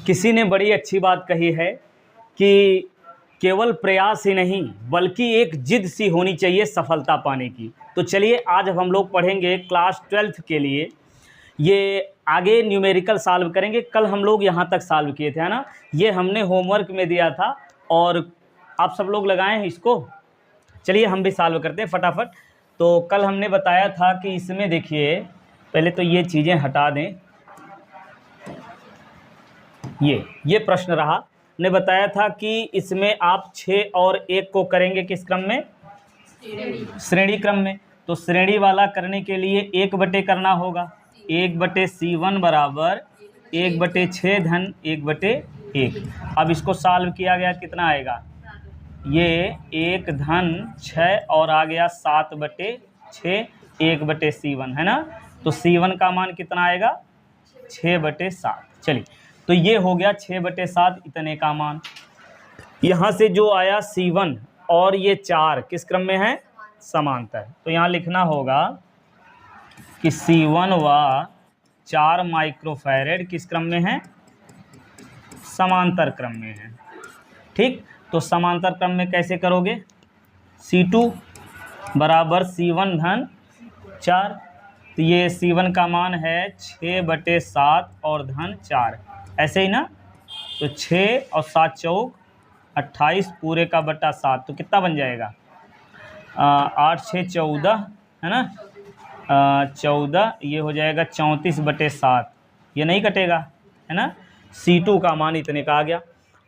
किसी ने बड़ी अच्छी बात कही है कि केवल प्रयास ही नहीं बल्कि एक जिद सी होनी चाहिए सफलता पाने की। तो चलिए आज हम लोग पढ़ेंगे क्लास 12th के लिए, ये आगे न्यूमेरिकल सॉल्व करेंगे। कल हम लोग यहाँ तक सॉल्व किए थे, है ना। ये हमने होमवर्क में दिया था और आप सब लोग लगाए हैं इसको। चलिए हम भी सॉल्व करते हैं फटाफट। तो कल हमने बताया था कि इसमें देखिए, पहले तो ये चीज़ें हटा दें। ये प्रश्न रहा, ने बताया था कि इसमें आप 6 और 1 को करेंगे किस क्रम में? श्रेणी क्रम में। तो श्रेणी वाला करने के लिए 1/, करना होगा 1/C1 बराबर 1/6 धन 1/1। अब इसको सॉल्व किया गया, कितना आएगा? ये 1 धन 6 और आ गया 7/6 1/C1, है ना। तो C1 का मान कितना आएगा? 6/7। चलिए, तो ये हो गया 6/7 इतने का मान। यहाँ से जो आया C1 और ये 4 किस क्रम में है? समांतर। तो यहाँ लिखना होगा कि C1 व 4 माइक्रोफैरेड किस क्रम में है? समांतर क्रम में है। ठीक, तो समांतर क्रम में कैसे करोगे? C2 बराबर C1 धन 4। तो ये C1 का मान है 6/7 और धन 4, ऐसे ही ना। तो 6 और 7 चौक 28 पूरे का बटा 7, तो कितना बन जाएगा? 8 6 14, है ना। 14, ये हो जाएगा 34/7, ये नहीं कटेगा, है ना। C2 का मान इतने का आ गया।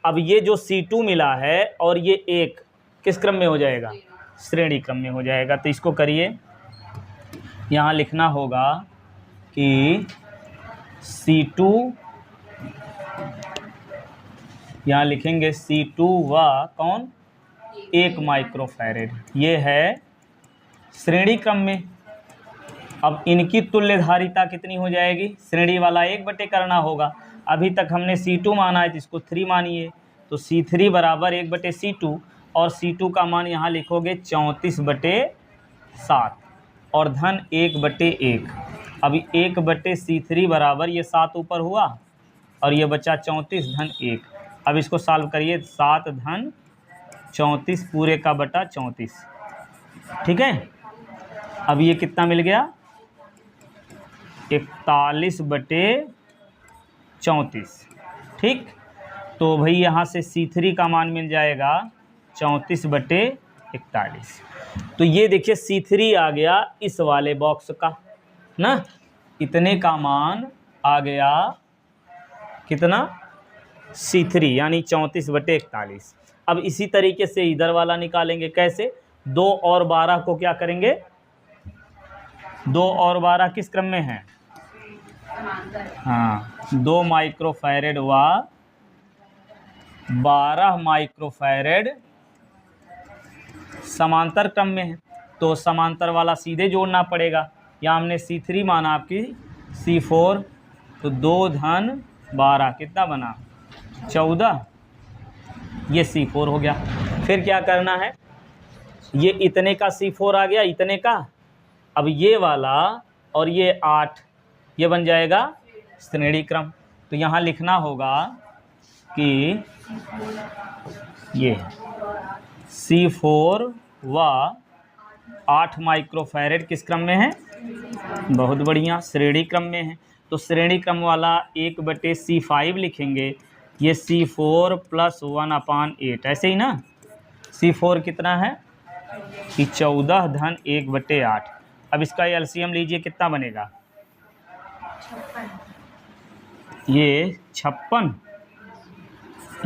अब ये जो C2 मिला है और ये 1 किस क्रम में हो जाएगा? श्रेणी क्रम में हो जाएगा। तो इसको करिए, यहाँ लिखना होगा कि C2, यहाँ लिखेंगे C2 व कौन? 1 माइक्रोफैरेड, ये है श्रेणी क्रम में। अब इनकी तुल्यधारिता कितनी हो जाएगी? श्रेणी वाला 1/, करना होगा। अभी तक हमने C2 माना है तो इसको 3 मानिए। तो C3 बराबर 1/C2 और C2 का मान यहाँ लिखोगे 34/7 और धन 1/1। अभी 1/C3 बराबर ये 7 ऊपर हुआ और ये बचा 34 धन 1। अब इसको सॉल्व करिए, 7 धन 34 पूरे का बटा 34। ठीक है, अब ये कितना मिल गया? 41/34। ठीक, तो भाई यहाँ से C3 का मान मिल जाएगा 34/41। तो ये देखिए C3 आ गया इस वाले बॉक्स का ना, इतने का मान आ गया कितना? C3 यानी 34/41। अब इसी तरीके से इधर वाला निकालेंगे। कैसे? 2 और 12 को क्या करेंगे? 2 और 12 किस क्रम में है? हाँ, 2 माइक्रोफैरेड व 12 माइक्रोफैरेड समांतर क्रम में है। तो समांतर वाला सीधे जोड़ना पड़ेगा। यहाँ हमने C3 माना आपकी C4, तो 2 धन 12 कितना बना? 14, ये C4 हो गया। फिर क्या करना है? ये इतने का C4 आ गया, इतने का। अब ये वाला और ये 8, ये बन जाएगा श्रेणी क्रम। तो यहाँ लिखना होगा कि ये C4 व 8 माइक्रोफैरेड किस क्रम में है? बहुत बढ़िया, श्रेणी क्रम में है। तो श्रेणी क्रम वाला 1/C5 लिखेंगे। ये C4 + 1/8, ऐसे ही ना। C4 कितना है कि 14 धन 1/8। अब इसका LCM लीजिए, कितना बनेगा? ये 56,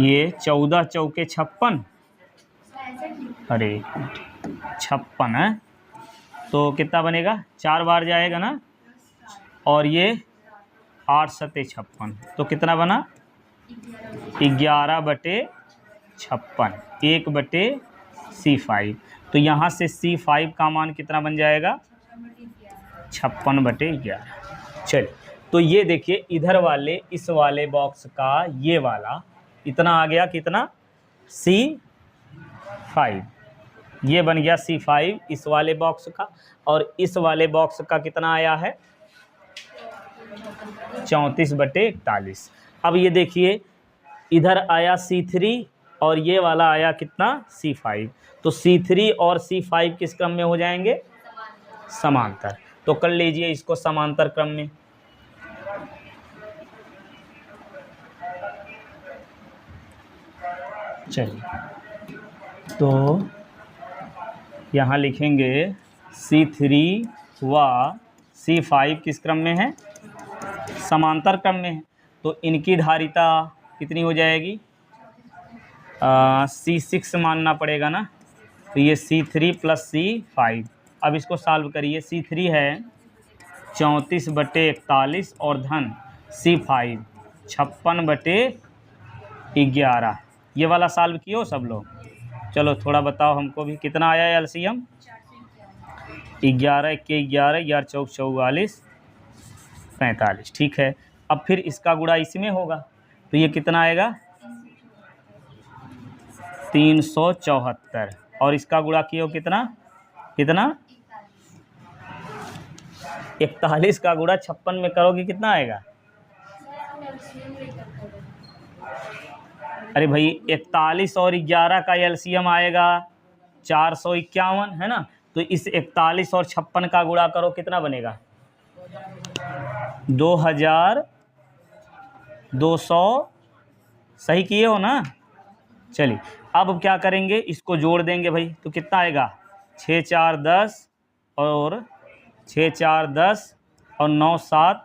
ये 14 चौके 56, अरे 56 है। तो कितना बनेगा? 4 बार जाएगा ना, और ये 8 7 56, तो कितना बना? 11/56, 1/C5। तो यहाँ से C5 का मान कितना बन जाएगा? 56/11। चलिए, तो ये देखिए इधर वाले इस वाले बॉक्स का ये वाला इतना आ गया, कितना? C5। ये बन गया C5 इस वाले बॉक्स का, और इस वाले बॉक्स का कितना आया है? 34/41। अब ये देखिए इधर आया C3 और ये वाला आया कितना C5। तो C3 और C5 किस क्रम में हो जाएंगे? समांतर। तो कर लीजिए इसको समांतर क्रम में। चलिए तो यहाँ लिखेंगे C3 व C5 किस क्रम में है? समांतर क्रम में है। तो इनकी धारिता कितनी हो जाएगी? C6 मानना पड़ेगा ना। तो ये C3 प्लस C5। अब इसको सॉल्व करिए। C3 है 34/41 और धन C5 56/11। ये वाला सॉल्व किए हो सब लोग? चलो थोड़ा बताओ हमको भी, कितना आया है एलसीएम? 11 के 11, 11 चौक 44, 45। ठीक है, अब फिर इसका गुणा इसमें होगा तो ये कितना आएगा? 374। और इसका गुणा किए हो कितना? 41 का गुणा 56 में करोगे कितना आएगा? अरे भाई 41 और 11 का एलसीएम आएगा 451, है ना। तो इस 41 और 56 का गुणा करो, कितना बनेगा? 2200। सही किए हो ना? चलिए अब क्या करेंगे, इसको जोड़ देंगे भाई। तो कितना आएगा? 6 4 10 और 6 4 10 और 9 7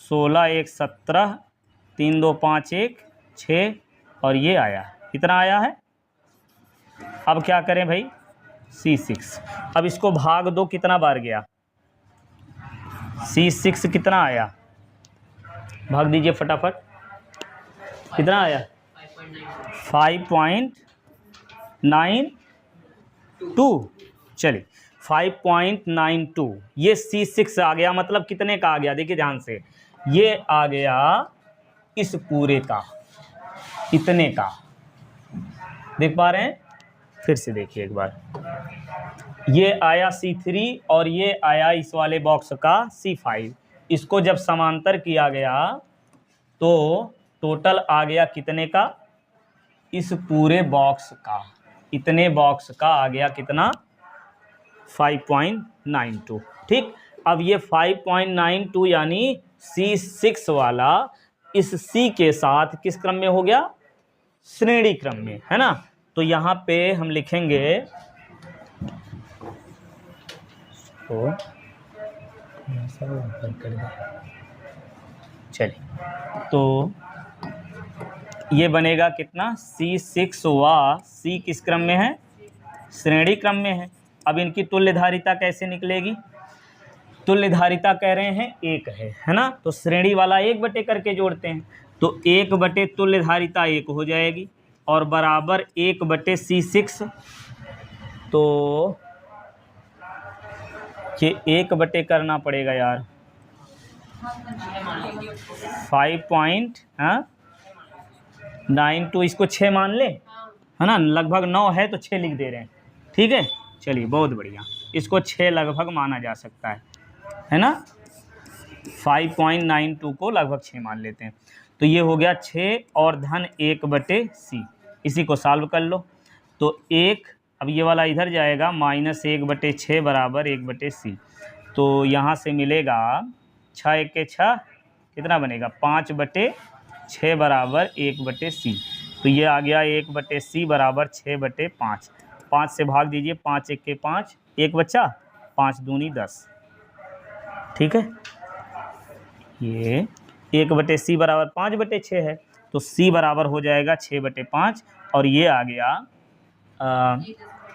16 1 17 3 2 5 1 6 और ये आया, कितना आया है? अब क्या करें भाई? C6। अब इसको भाग दो, कितना बार गया? C6 कितना आया? भाग दीजिए फटाफट। कितना आया? 5.92। चलिए 5.92 ये C6 आ गया। मतलब कितने का आ गया? देखिए ध्यान से, ये आ गया इस पूरे का, इतने का। देख पा रहे हैं? फिर से देखिए एक बार, ये आया C3 और ये आया इस वाले बॉक्स का C5। इसको जब समांतर किया गया तो टोटल आ गया कितने का? इस पूरे बॉक्स का, इतने बॉक्स का आ गया कितना? 5.92। ठीक, अब ये 5.92 यानी C6 वाला इस C के साथ किस क्रम में हो गया? श्रेणी क्रम में, है ना। तो यहाँ पे हम लिखेंगे तो चलिए, तो ये बनेगा कितना? C6 व C किस क्रम में है? श्रेणी क्रम में है। अब इनकी तुल्य धारिता कैसे निकलेगी? तुल्य धारिता कह रहे हैं 1 है ना। तो श्रेणी वाला 1 बटे करके जोड़ते हैं, तो 1 बटे तुल्य धारिता 1 हो जाएगी और बराबर 1 बटे C6। तो ये 1 बटे करना पड़ेगा यार, 5.92। इसको 6 मान ले, है ना। लगभग 9 है तो 6 लिख दे रहे हैं। ठीक है, चलिए बहुत बढ़िया। इसको 6 लगभग माना जा सकता है ना। 5.92 को लगभग 6 मान लेते हैं। तो ये हो गया 6 और धन 1 बटे C। इसी को सॉल्व कर लो। तो 1, अब ये वाला इधर जाएगा, -1 बटे 6 बराबर 1 बटे C। तो यहाँ से मिलेगा 6 1 के 6, कितना बनेगा? 5 बटे 6 बराबर 1 बटे C। तो ये आ गया 1 बटे C बराबर 6 बटे 5। 5 से भाग दीजिए, 5 1 के 5, 1 बच्चा, 5 दूनी 10। ठीक है, ये 1 बटे C बराबर 5 बटे 6 है। तो C बराबर हो जाएगा 6 बटे 5 और ये आ गया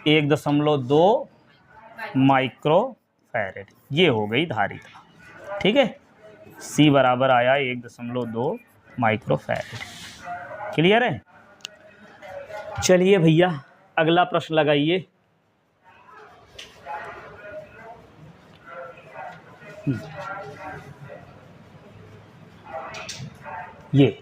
1.2 माइक्रोफैरेड। ये हो गई धारिता। ठीक है, C बराबर आया 1.2 माइक्रोफैरेड। क्लियर है? चलिए भैया अगला प्रश्न लगाइए। ये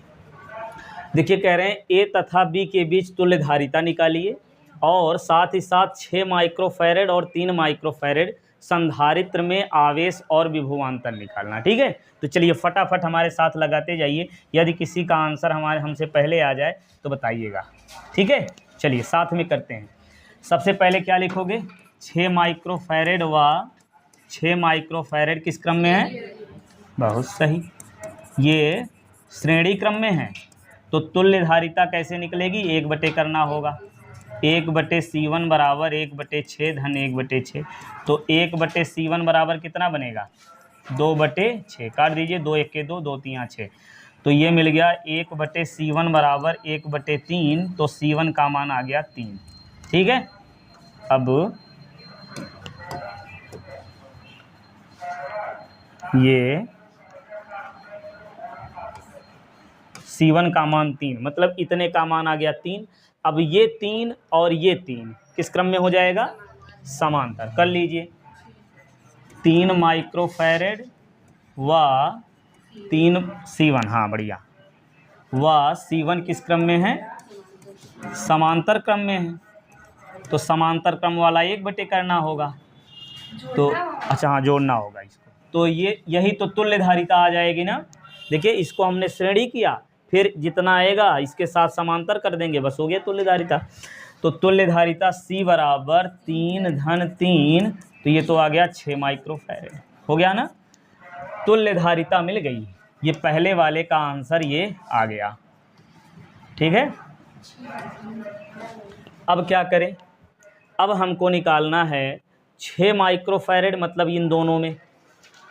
देखिए, कह रहे हैं A तथा B के बीच तुल्य धारिता निकालिए और साथ ही साथ 6 माइक्रोफैरेड और 3 माइक्रोफैरेड संधारित्र में आवेश और विभवांतर निकालना। ठीक है, तो चलिए फटाफट हमारे साथ लगाते जाइए। यदि किसी का आंसर हमसे पहले आ जाए तो बताइएगा। ठीक है, चलिए साथ में करते हैं। सबसे पहले क्या लिखोगे? 6 माइक्रोफैरेड व 6 माइक्रोफैरेड किस क्रम में है? बहुत सही, ये श्रेणी क्रम में है। तो तुल्य धारिता कैसे निकलेगी? 1 करना होगा। 1/C1 बराबर 1/6 धन 1/6। तो 1/C1 बराबर कितना बनेगा? 2/6। काट दीजिए, 2 1 के 2, 2 3 6। तो ये मिल गया 1/C1 बराबर 1/3। तो C1 का मान आ गया 3। ठीक है, अब ये C1 का मान 3, मतलब इतने का मान आ गया 3। अब ये 3 और ये 3 किस क्रम में हो जाएगा? समांतर। कर लीजिए, 3 माइक्रोफैरेड व 3 C1, हाँ बढ़िया, व C1 किस क्रम में है? समांतर क्रम में है। तो समांतर क्रम वाला 1 करना होगा। तो अच्छा हाँ, जोड़ना होगा इसको। तो यही तो तुल्य धारिता आ जाएगी ना। देखिए, इसको हमने श्रेणी किया, फिर जितना आएगा इसके साथ समांतर कर देंगे, बस हो गया तुल्य धारिता। तो तुल्य धारिता C बराबर 3 धन 3, तो ये तो आ गया 6 माइक्रोफैरेड। हो गया ना, तुल्य धारिता मिल गई। ये पहले वाले का आंसर ये आ गया। ठीक है, अब क्या करें? अब हमको निकालना है 6 माइक्रोफैरेड मतलब इन दोनों में,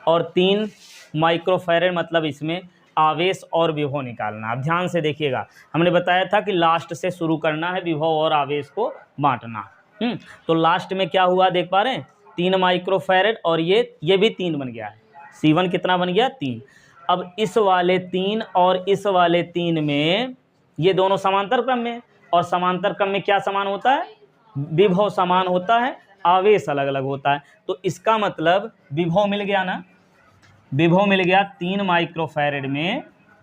और 3 माइक्रोफैरेड मतलब इसमें आवेश और विभव निकालना। अब ध्यान से देखिएगा, हमने बताया था कि लास्ट से शुरू करना है, विभव और आवेश को बांटना। तो लास्ट में क्या हुआ देख पा रहे हैं? 3 माइक्रोफैरेड और ये भी 3 बन गया है। C1 कितना बन गया? 3। अब इस वाले 3 और इस वाले 3 में ये दोनों समांतर क्रम में, और समांतर क्रम में क्या समान होता है? विभव समान होता है, आवेश अलग अलग होता है। तो इसका मतलब विभव मिल गया ना, विभव मिल गया 3 माइक्रोफैरेड में।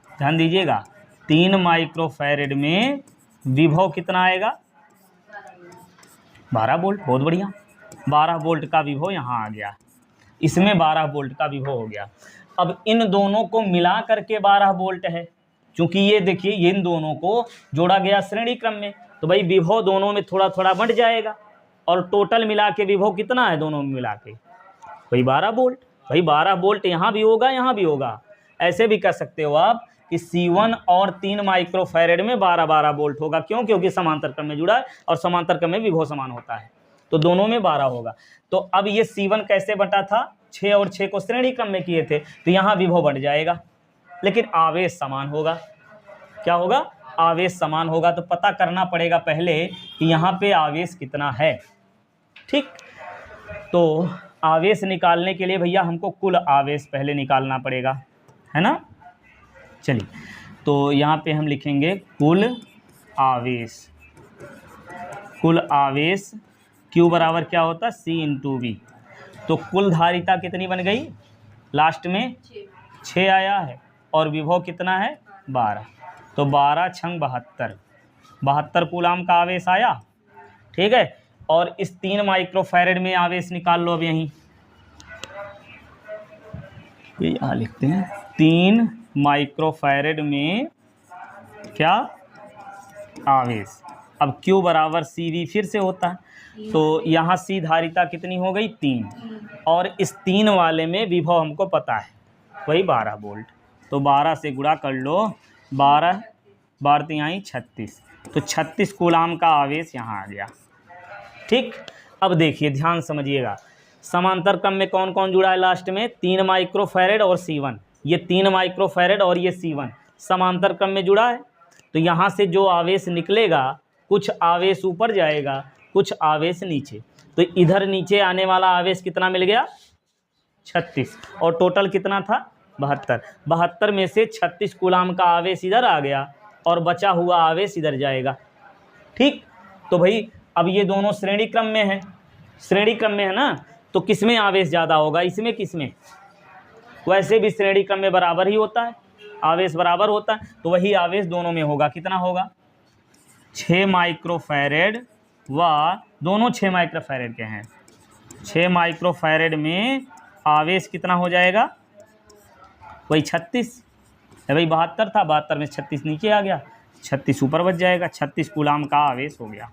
ध्यान दीजिएगा, 3 माइक्रोफैरेड में विभव कितना आएगा? 12 वोल्ट। बहुत बढ़िया, 12 वोल्ट का विभव यहाँ आ गया। इसमें 12 वोल्ट का विभव हो गया। अब इन दोनों को मिला करके 12 वोल्ट है, क्योंकि ये देखिए इन दोनों को जोड़ा गया श्रेणी क्रम में, तो भाई विभव दोनों में थोड़ा थोड़ा बढ़ जाएगा, और टोटल मिला के विभव कितना है दोनों में मिला के? भाई 12 वोल्ट। भाई 12 वोल्ट यहाँ भी होगा, यहाँ भी होगा। ऐसे भी कर सकते हो आप कि C1 और 3 माइक्रोफैरेड में 12 वोल्ट होगा। क्यों? क्योंकि समांतर क्रम में जुड़ा है, और समांतर क्रम में विभव समान होता है, तो दोनों में 12 होगा। तो अब ये C1 कैसे बटा था? 6 और 6 को श्रेणी क्रम में किए थे, तो यहाँ विभव बढ़ जाएगा, लेकिन आवेश समान होगा। क्या होगा? आवेश समान होगा। तो पता करना पड़ेगा पहले कि यहाँ पे आवेश कितना है। ठीक, तो आवेश निकालने के लिए भैया हमको कुल आवेश पहले निकालना पड़ेगा, है ना। चलिए, तो यहाँ पे हम लिखेंगे कुल आवेश। कुल आवेश Q बराबर क्या होता है? C × V। तो कुल धारिता कितनी बन गई? लास्ट में 6 आया है, और विभव कितना है? 12। तो 12 × 72, 72 कूलाम का आवेश आया। ठीक है, और इस 3 माइक्रोफैरेड में आवेश निकाल लो। अब यहीं यहाँ लिखते हैं, 3 माइक्रोफैरेड में क्या? आवेश। अब Q बराबर CV फिर से होता है, तो यहाँ C धारिता कितनी हो गई? 3, और इस 3 वाले में विभव हमको पता है, वही 12 वोल्ट। तो 12 से गुणा कर लो, 12 12 आई 36, तो 36 कूलाम का आवेश यहाँ आ गया। ठीक, अब देखिए ध्यान समझिएगा, समांतर क्रम में कौन कौन जुड़ा है? लास्ट में 3 माइक्रोफैरेड और C1। ये 3 माइक्रोफैरेड और ये C1 समांतर क्रम में जुड़ा है। तो यहाँ से जो आवेश निकलेगा, कुछ आवेश ऊपर जाएगा, कुछ आवेश नीचे। तो इधर नीचे आने वाला आवेश कितना मिल गया? 36, और टोटल कितना था? 72। 72 में से 36 कूलाम का आवेश इधर आ गया, और बचा हुआ आवेश इधर जाएगा। ठीक, तो भाई अब ये दोनों श्रेणी क्रम में है, श्रेणी क्रम में है ना, तो किसमें आवेश ज़्यादा होगा? इसमें, किसमें? वैसे भी श्रेणी क्रम में बराबर ही होता है, आवेश बराबर होता है, तो वही आवेश दोनों में होगा। कितना होगा? 6 माइक्रोफैरेड व दोनों 6 माइक्रोफैरेड के हैं, 6 माइक्रोफैरेड में आवेश कितना हो जाएगा? वही 36 है भाई, 72 था, 72 में 36 नीचे आ गया, 36 ऊपर बच जाएगा, 36 कूलाम का आवेश हो गया।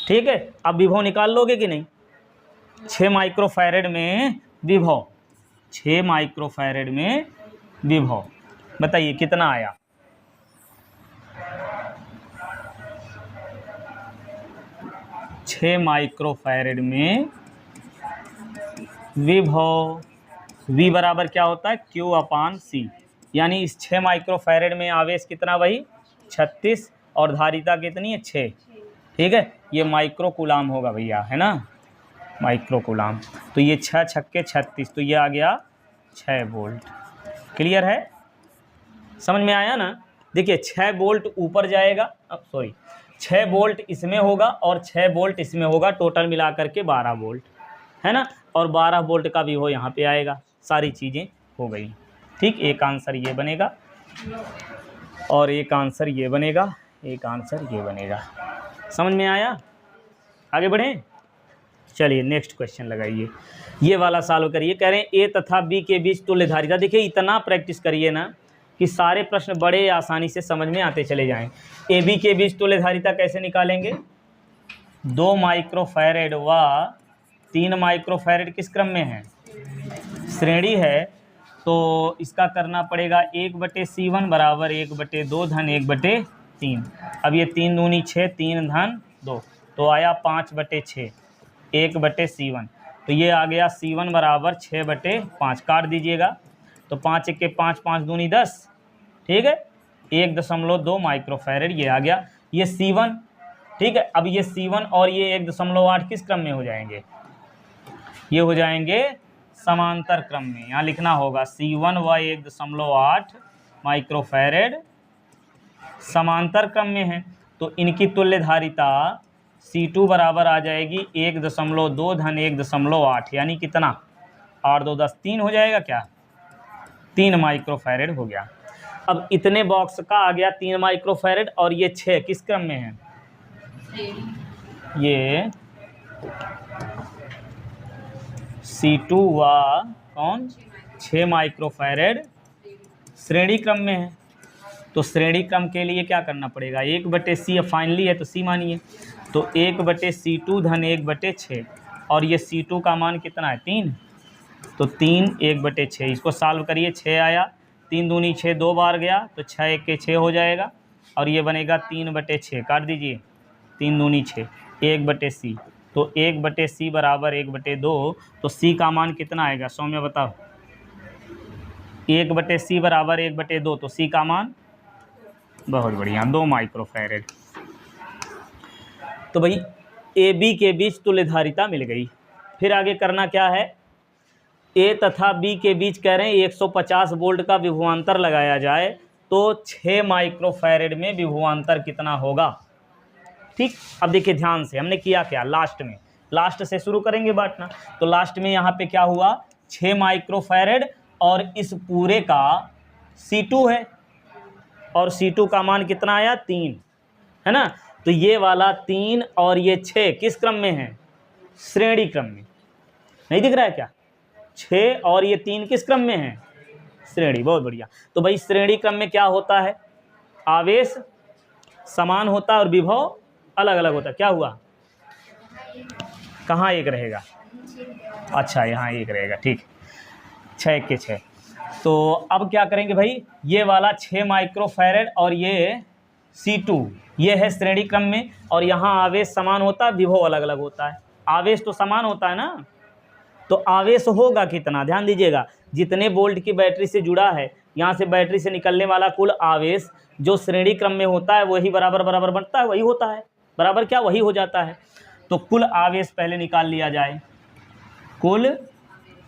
ठीक है, अब विभव निकाल लोगे कि नहीं? 6 माइक्रोफैरेड में विभव, 6 माइक्रोफैरेड में विभव, बताइए कितना आया? छः माइक्रोफैरेड में विभव, V बराबर क्या होता है? Q/C, यानी इस 6 माइक्रोफैरेड में आवेश कितना? वही 36, और धारिता कितनी है? 6। ठीक है, ये माइक्रो कूलाम होगा भैया, है ना, माइक्रो कूलाम। तो ये 6 छक्के 36, तो ये आ गया 6 वोल्ट। क्लियर है? समझ में आया ना? देखिए 6 वोल्ट ऊपर जाएगा, सॉरी 6 वोल्ट इसमें होगा और 6 वोल्ट इसमें होगा, टोटल मिला करके 12 वोल्ट, है ना, और 12 वोल्ट का भी हो यहाँ पे आएगा। सारी चीज़ें हो गई। ठीक, एक आंसर ये बनेगा और एक आंसर ये बनेगा, एक आंसर ये बनेगा। समझ में आया? आगे बढ़ें, चलिए नेक्स्ट क्वेश्चन लगाइए, ये वाला सॉल्व करिए। कह रहे हैं ए तथा बी के बीच तुल्य धारिता। देखिए इतना प्रैक्टिस करिए ना कि सारे प्रश्न बड़े आसानी से समझ में आते चले जाएं। ए बी के बीच तुल्य धारिता कैसे निकालेंगे? 2 माइक्रोफैरेड व 3 माइक्रोफैरेड किस क्रम में है? श्रेणी है, तो इसका करना पड़ेगा 1/C1 बराबर 1/2 धन 1/3। अब ये 3 दूनी 6, 3 धन 2, तो आया 5/6, 1/C1, तो ये आ गया C1 बराबर 6/5। काट दीजिएगा, तो 5 1 के 5, 5 दूनी 10, ठीक है, 1.2 माइक्रोफैरेड ये आ गया, ये C1। ठीक है, अब ये C1 और ये 1.8 किस क्रम में हो जाएंगे? ये हो जाएंगे समांतर क्रम में। यहाँ लिखना होगा C1 व 1.8 माइक्रोफैरेड समांतर क्रम में है, तो इनकी तुल्य धारिता C2 बराबर आ जाएगी 1.2 धन 1.8, यानी कितना? 8 2 10, 3 हो जाएगा क्या? 3 माइक्रोफैरेड हो गया। अब इतने बॉक्स का आ गया 3 माइक्रोफैरेड, और ये 6 किस क्रम में है? ये C2 व कौन 6 माइक्रोफैरेड श्रेणी क्रम में है, तो श्रेणी क्रम के लिए क्या करना पड़ेगा? 1/C, फाइनली है तो C मानिए, तो 1/C2 धन 1/6, और ये C2 का मान कितना है? 3, तो 3 1/6, इसको सॉल्व करिए, 6 आया, 3 दूनी 6, 2 बार गया, तो 6 1 के 6 हो जाएगा, और ये बनेगा 3/6। काट दीजिए, 3 दूनी 6, 1/C, तो 1/C बराबर 1/2, तो C का मान कितना आएगा? सौम्य बताओ। 1/C बराबर 1/2, तो C का मान, बहुत बढ़िया, 2 माइक्रोफैरेड। तो भाई ए बी के बीच तुल्य धारिता मिल गई। फिर आगे करना क्या है? ए तथा बी के बीच कह रहे हैं 150 वोल्ट का विभवांतर लगाया जाए तो 6 माइक्रोफैरेड में विभवांतर कितना होगा? ठीक, अब देखिए ध्यान से, हमने किया क्या? लास्ट से शुरू करेंगे बांटना। तो लास्ट में यहाँ पे क्या हुआ? 6 माइक्रोफैरेड, और इस पूरे का C2 है, और C2 का मान कितना आया? 3, है ना, तो ये वाला 3 और ये 6 किस क्रम में है? श्रेणी क्रम में। नहीं दिख रहा है क्या? 6 और ये 3 किस क्रम में है? श्रेणी। बहुत बढ़िया। तो भाई श्रेणी क्रम में क्या होता है? आवेश समान होता है और विभव अलग अलग होता है। क्या हुआ? कहाँ एक रहेगा? अच्छा, यहाँ एक रहेगा। ठीक, 6 के 6। तो अब क्या करेंगे भाई? ये वाला 6 माइक्रोफैरेड और ये C2 ये है श्रेणी क्रम में, और यहाँ आवेश समान होता है, विभव अलग अलग होता है। आवेश तो समान होता है ना, तो आवेश होगा कितना? ध्यान दीजिएगा, जितने वोल्ट की बैटरी से जुड़ा है, यहाँ से बैटरी से निकलने वाला कुल आवेश जो श्रेणी क्रम में होता है वही बराबर बराबर बनता है, वही होता है, बराबर क्या? वही हो जाता है। तो कुल आवेश पहले निकाल लिया जाए। कुल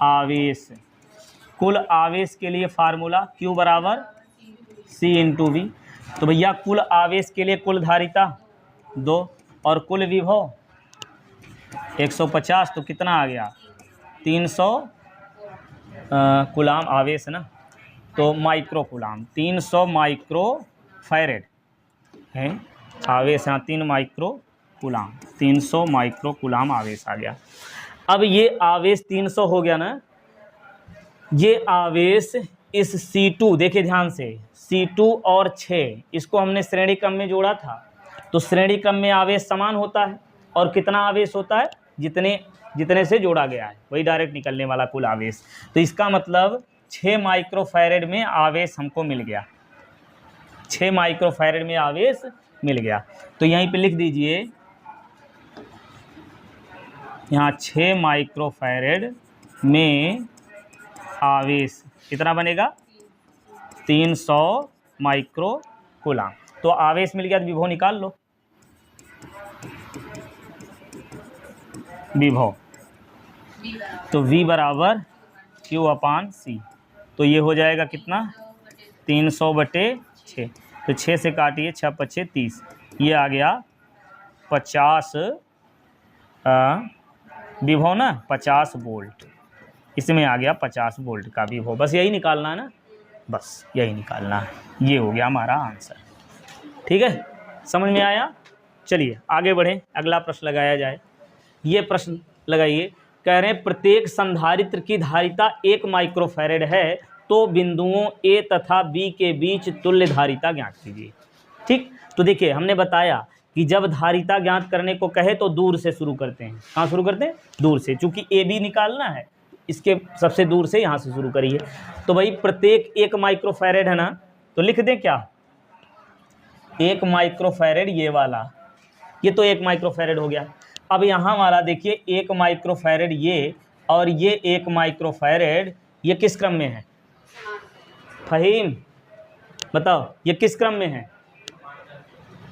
आवेश, कुल आवेश के लिए फार्मूला Q बराबर C/V। तो भैया कुल आवेश के लिए कुल धारिता 2 और कुल विभव 150, तो कितना आ गया? 300 कूलाम आवेश ना, तो माइक्रो कूलाम, 300 माइक्रोफैरेड है आवेश, यहाँ 3 माइक्रो कूलाम, 300 माइक्रो कूलाम आवेश आ गया। अब ये आवेश 300 हो गया ना, ये आवेश इस C2, देखिए ध्यान से, C2 और 6 इसको हमने श्रेणी क्रम में जोड़ा था, तो श्रेणी क्रम में आवेश समान होता है, और कितना आवेश होता है, जितने जितने से जोड़ा गया है वही डायरेक्ट निकलने वाला कुल आवेश। तो इसका मतलब 6 माइक्रोफैरेड में आवेश हमको मिल गया, 6 माइक्रोफैरेड में आवेश मिल गया। तो यहीं पे लिख दीजिए, यहाँ 6 माइक्रोफैरेड में आवेश कितना बनेगा, 300 माइक्रो कूलाम। तो आवेश मिल गया, तो विभव निकाल लो। विभव तो V बराबर Q/C, तो ये हो जाएगा कितना, 300/6। तो 6 से काटिए, 6 × 5 = 30, ये आ गया 50 विभव ना, 50 वोल्ट, इसमें आ गया 50 वोल्ट का विभव। बस यही निकालना है ना, बस यही निकालना है, ये हो गया हमारा आंसर। ठीक है, समझ में आया। चलिए आगे बढ़ें, अगला प्रश्न लगाया जाए। ये प्रश्न लगाइए, कह रहे हैं प्रत्येक संधारित्र की धारिता 1 माइक्रोफैरेड है, तो बिंदुओं A तथा B के बीच तुल्य धारिता ज्ञात कीजिए। ठीक, तो देखिए हमने बताया कि जब धारिता ज्ञात करने को कहे तो दूर से शुरू करते हैं। कहाँ शुरू करते हैं, दूर से, चूंकि AB निकालना है, इसके सबसे दूर से यहाँ से शुरू करिए। तो भाई प्रत्येक 1 माइक्रोफैरेड है ना, तो लिख दें क्या, 1 माइक्रोफैरेड ये वाला, ये तो 1 माइक्रोफैरेड हो गया। अब यहाँ वाला देखिए 1 माइक्रोफैरेड ये, और ये 1 माइक्रोफैरेड, ये किस क्रम में है, फहीम बताओ, ये किस क्रम में है,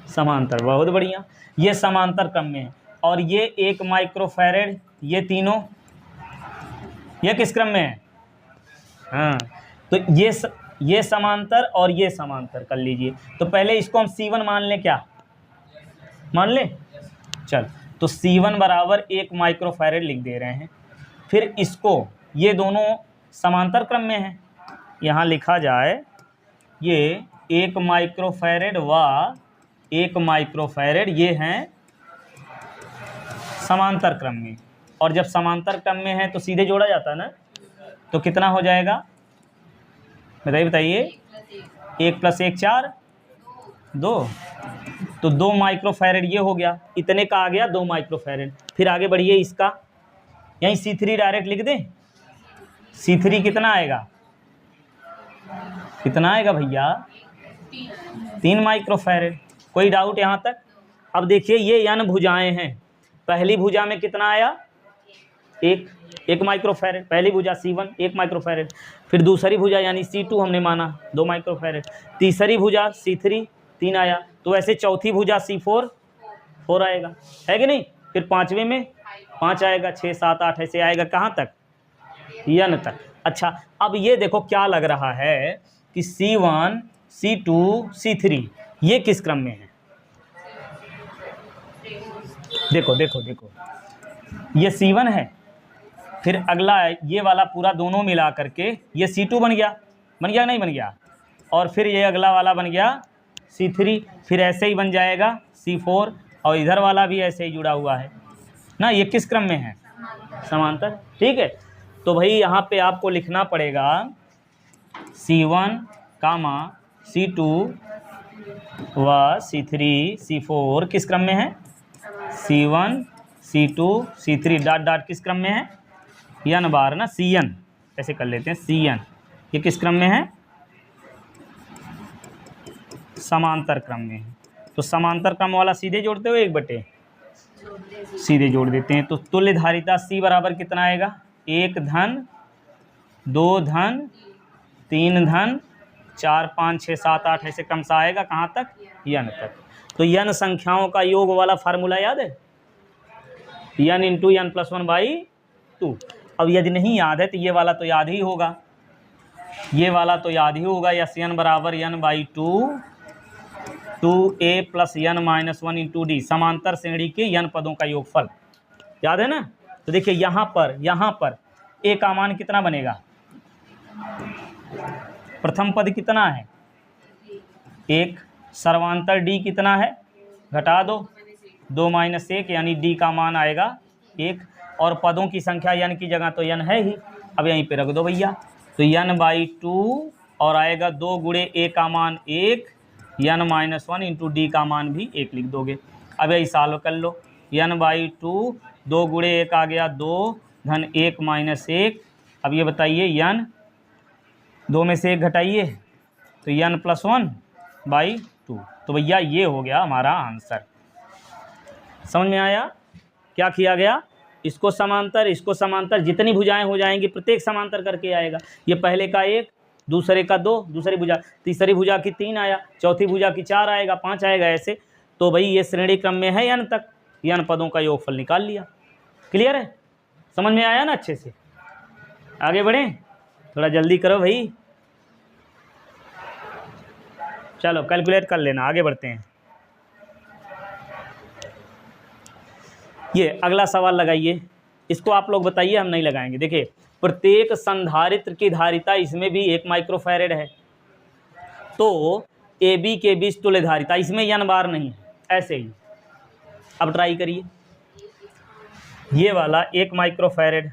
समांतर। बहुत बढ़िया, ये समांतर क्रम में है। और ये 1 माइक्रोफैरेड, ये तीनों ये किस क्रम में है, हाँ, तो ये समांतर और ये समांतर कर लीजिए। तो पहले इसको हम C1 मान लें, क्या मान लें, चल, तो C1 बराबर 1 माइक्रोफैरेड लिख दे रहे हैं। फिर इसको, ये दोनों समांतर क्रम में हैं, यहाँ लिखा जाए ये 1 माइक्रोफैरेड व 1 माइक्रोफैरेड, ये हैं समांतर क्रम में। और जब समांतर क्रम में है तो सीधे जोड़ा जाता है ना, तो कितना हो जाएगा बताइए, 1 + 1 4, 2, तो 2 माइक्रोफैरेड ये हो गया, इतने का आ गया 2 माइक्रोफैरेड। फिर आगे बढ़िए, इसका यहीं C3 डायरेक्ट लिख दें। C3 कितना आएगा, कितना आएगा भैया, 3 माइक्रोफैरेड। कोई डाउट यहाँ तक। अब देखिए ये n भुजाएं हैं, पहली भुजा में कितना आया, 1 माइक्रोफैरेड, पहली भुजा C1 1 माइक्रोफैरेड, फिर दूसरी भुजा यानी C2 हमने माना 2 माइक्रोफैरेड, तीसरी भुजा C3 3 आया, तो वैसे चौथी भुजा C4 4 आएगा, है कि नहीं। फिर पांचवें में 5 आएगा, 6 7 8 ऐसे आएगा, कहाँ तक, n तक। अच्छा, अब ये देखो क्या लग रहा है कि C1 C2 C3 ये किस क्रम में है, देखो देखो देखो, ये C1 है, फिर अगला ये वाला पूरा दोनों मिला करके ये C2 बन गया नहीं बन गया, और फिर ये अगला वाला बन गया C3, फिर ऐसे ही बन जाएगा C4, और इधर वाला भी ऐसे ही जुड़ा हुआ है ना। ये किस क्रम में है, समांतर। ठीक है, तो भाई यहाँ पे आपको लिखना पड़ेगा C1, C2 व C3 C4 किस क्रम में है, C1 C2 C3 dot dot किस क्रम में है, n बार ना, Cn ऐसे कर लेते हैं, Cn ये किस क्रम में है, समांतर क्रम में है। तो समांतर क्रम वाला सीधे जोड़ते हो 1/, सीधे जोड़ देते हैं। तो तुल्य धारिता C बराबर कितना आएगा, 1 धन 2 धन 3 धन 4 5 6 7 8 ऐसे क्रम सा आएगा, कहाँ तक, n तक। तो n संख्याओं का योग वाला फार्मूला याद है, n × n + 1/2। अब यदि नहीं याद है तो ये वाला तो याद ही होगा, ये वाला तो याद ही होगा, Sn बराबर n/2 2a + n - 1 × d, समांतर श्रेणी के n पदों का योगफल, याद है ना। तो देखिए यहाँ पर a का मान कितना बनेगा, प्रथम पद कितना है 1, सर्वांतर d कितना है, घटा दो 2 - 1 यानी d का मान आएगा 1। और पदों की संख्या n की जगह तो n है ही, अब यहीं पे रख दो भैया। तो n/2 और आएगा 2 गुणे a का मान 1, n-1 इंटू d का मान भी 1 लिख दोगे। अब यही सॉल्व कर लो। n/2 2 गुणे 1 आ गया 2 धन 1 माइनस 1। अब ये बताइए n 2 में से 1 घटाइए तो n+1/2। तो भैया ये हो गया हमारा आंसर। समझ में आया क्या किया गया? इसको समांतर जितनी भुजाएं हो जाएंगी प्रत्येक समांतर करके आएगा। ये पहले का 1, दूसरे का 2, दूसरी भुजा, तीसरी भुजा की 3 आया, चौथी भुजा की 4 आएगा, 5 आएगा, ऐसे। तो भाई ये श्रेणी क्रम में है n तक, n पदों का योगफल निकाल लिया। क्लियर है? समझ में आया ना अच्छे से? आगे बढ़ें, थोड़ा जल्दी करो भाई। चलो कैलकुलेट कर लेना, आगे बढ़ते हैं। ये अगला सवाल लगाइए, इसको आप लोग बताइए, हम नहीं लगाएंगे। देखिए प्रत्येक संधारित्र की धारिता, इसमें भी 1 माइक्रोफैरेड है, तो ए बी के बीच तुल्य धारिता, इसमें n बार नहीं है, ऐसे ही। अब ट्राई करिए, ये वाला 1 माइक्रोफैरेड,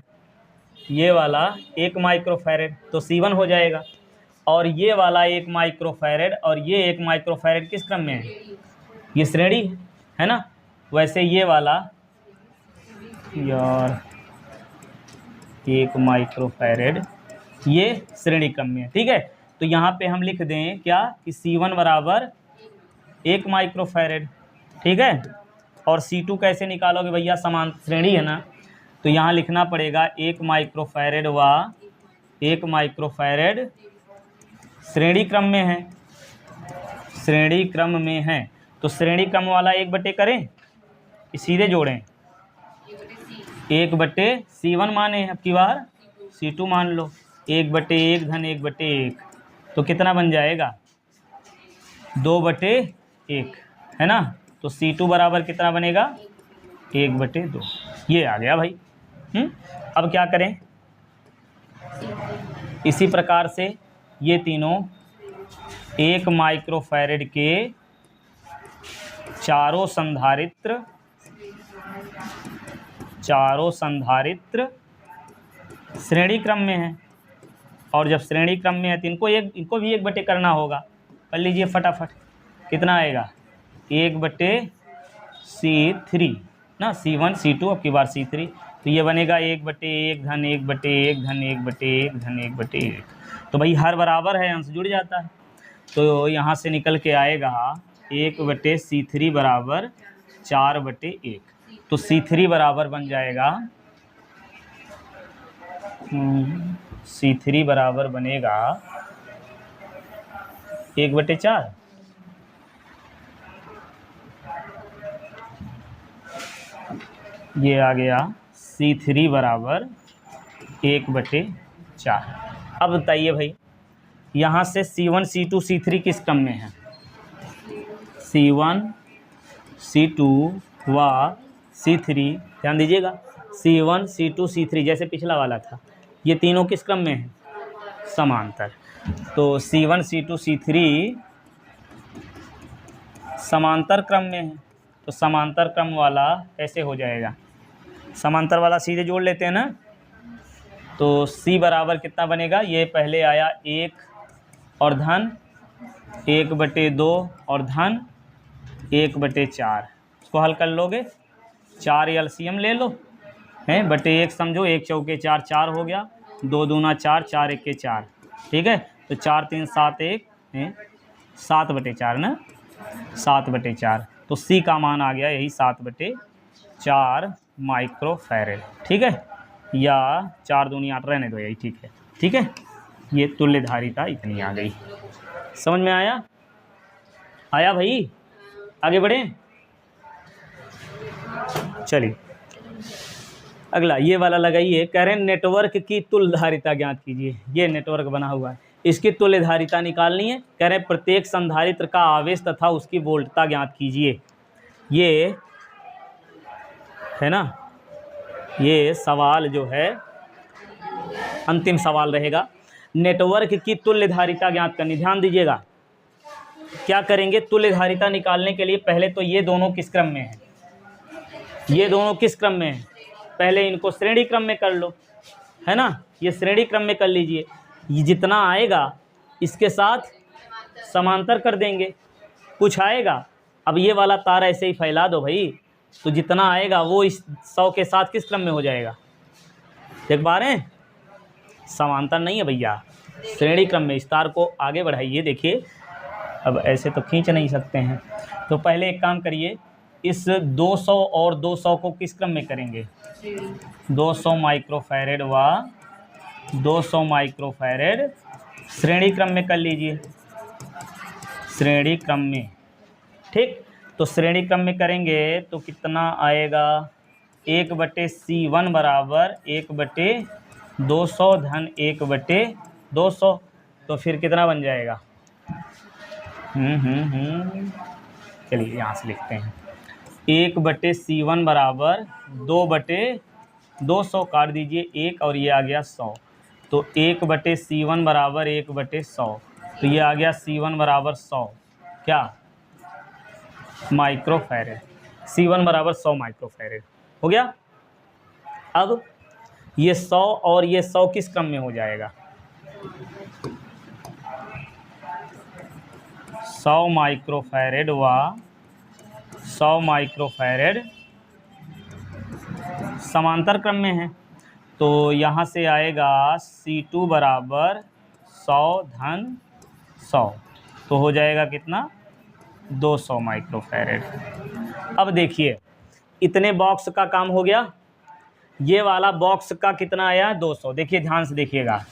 ये वाला 1 माइक्रोफैरेड, तो C1 हो जाएगा। और ये वाला 1 माइक्रोफैरेड और ये 1 माइक्रोफैरेड किस क्रम में है? ये श्रेणी है ना। वैसे ये वाला यार 1 माइक्रोफैरेड ये श्रेणी क्रम में है, ठीक है। तो यहाँ पे हम लिख दें क्या कि C1 बराबर 1 माइक्रोफैरेड, ठीक है। और C2 कैसे निकालोगे भैया? समान श्रेणी है ना, तो यहाँ लिखना पड़ेगा 1 माइक्रोफैरेड व 1 माइक्रोफैरेड श्रेणी क्रम में है, श्रेणी क्रम में है। तो श्रेणी क्रम वाला 1/, करें सीधे जोड़ें, 1/C1 माने, अब की बार C2 मान लो, 1/1 धन 1/1, तो कितना बन जाएगा? 2/1 है ना। तो C2 बराबर कितना बनेगा? 1/2। ये आ गया भाई। अब क्या करें? इसी प्रकार से ये तीनों 1 माइक्रोफैरेड के चारों संधारित्र श्रेणी क्रम में है। और जब श्रेणी क्रम में है तो इनको भी 1/, करना होगा। कर लीजिए फटाफट, कितना आएगा? 1/C3 ना, C1 C2 अब की बार C3, तो ये बनेगा 1/1 धन 1/1 धन 1/1 धन 1/1। तो भाई हर बराबर है, अंश जुड़ जाता है। तो यहाँ से निकल के आएगा 1/C3 बराबर 4/1। तो C3 बराबर बन जाएगा, C3 बराबर बनेगा 1/4। ये आ गया C3 बराबर 1/4। अब बताइए भाई, यहाँ से C1 C2 C3 किस क्रम में है? C1 C2 व C3, ध्यान दीजिएगा, C1 C2 C3 जैसे पिछला वाला था, ये तीनों किस क्रम में है? समांतर। तो C1 C2 C3 समांतर क्रम में है, तो समांतर क्रम वाला कैसे हो जाएगा? समांतर वाला सीधे जोड़ लेते हैं ना। तो C बराबर कितना बनेगा? ये पहले आया 1 और धन 1/2 और धन 1/4, इसको हल कर लोगे, 4 एलसीएम ले लो, हैं /1 समझो, 1 चौके 4, 4 हो गया, 2 दूना 4, 4 1 4, ठीक है। तो 4 3 7 1 हैं 7/4 ना, 7/4। तो C का मान आ गया यही 7/4 माइक्रोफैरेड, ठीक है। या 4 दूनी 8 रहने दो, यही ठीक है, ठीक है। ये तुल्य धारिता इतनी आ गई। समझ में आया? आया भाई? आगे बढ़ें, चलिए अगला ये वाला लगाइए। कह रहे हैं नेटवर्क की तुल्य धारिता ज्ञात कीजिए। ये नेटवर्क बना हुआ है, इसकी तुल्य धारिता निकालनी है। कह रहे हैं प्रत्येक संधारित्र का आवेश तथा उसकी वोल्टता ज्ञात कीजिए। ये है ना, ये सवाल जो है अंतिम सवाल रहेगा। नेटवर्क की तुल्य धारिता ज्ञात करनी, ध्यान दीजिएगा। क्या करेंगे? तुल्य धारिता निकालने के लिए पहले तो ये दोनों किस क्रम में है? ये दोनों किस क्रम में है? पहले इनको श्रेणी क्रम में कर लो, है ना, ये श्रेणी क्रम में कर लीजिए। ये जितना आएगा इसके साथ समांतर कर देंगे, कुछ आएगा। अब ये वाला तार ऐसे ही फैला दो भाई, तो जितना आएगा वो इस 100 के साथ किस क्रम में हो जाएगा, देख पा रहे हैं? समांतर नहीं है भैया, श्रेणी क्रम में। इस तार को आगे बढ़ाइए, देखिए अब ऐसे तो खींच नहीं सकते हैं, तो पहले एक काम करिए, इस 200 और 200 को किस क्रम में करेंगे, 200 माइक्रोफैरेड व 200 माइक्रोफैरेड श्रेणी क्रम में कर लीजिए, श्रेणी क्रम में। ठीक, तो श्रेणी क्रम में करेंगे तो कितना आएगा, 1/C1 बराबर 1/200 धन 1/200, तो फिर कितना बन जाएगा, चलिए यहाँ से लिखते हैं, 1/C1 बराबर 2/200, काट दीजिए 1 और ये आ गया 100, तो 1/C1 बराबर 1/100, तो ये आ गया C1 बराबर 100 क्या माइक्रोफैरेड, C1 बराबर 100 माइक्रोफैरेड हो गया। अब ये 100 और ये 100 किस क्रम में हो जाएगा, 100 माइक्रोफैरेड व 100 माइक्रोफैरेड समांतर क्रम में है, तो यहाँ से आएगा C2 बराबर 100 धन 100, तो हो जाएगा कितना 200 माइक्रोफैरेड। अब देखिए इतने बॉक्स का काम हो गया, ये वाला बॉक्स का कितना आया 200, देखिए ध्यान से देखिएगा,